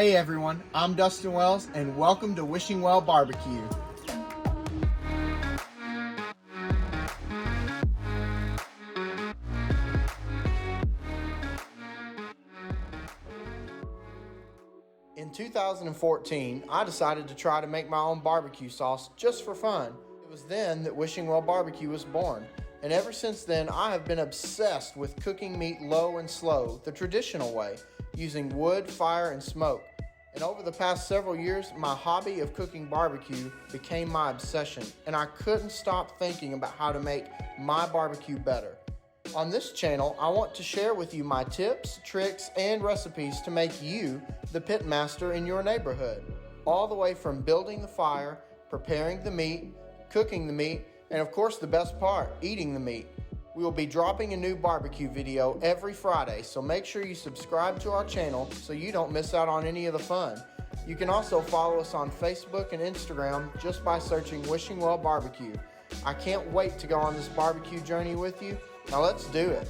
Hey everyone, I'm Dustin Wells and welcome to Wishing Well BBQ. In 2014, I decided to try to make my own barbecue sauce just for fun. It was then that Wishing Well BBQ was born. And ever since then, I have been obsessed with cooking meat low and slow, the traditional way, using wood, fire, and smoke. And over the past several years, my hobby of cooking barbecue became my obsession, and I couldn't stop thinking about how to make my barbecue better. On this channel, I want to share with you my tips, tricks, and recipes to make you the pit master in your neighborhood. All the way from building the fire, preparing the meat, cooking the meat, and of course the best part, eating the meat. We will be dropping a new barbecue video every Friday, so make sure you subscribe to our channel so you don't miss out on any of the fun. You can also follow us on Facebook and Instagram just by searching Wishing Well BBQ. I can't wait to go on this barbecue journey with you. Now let's do it.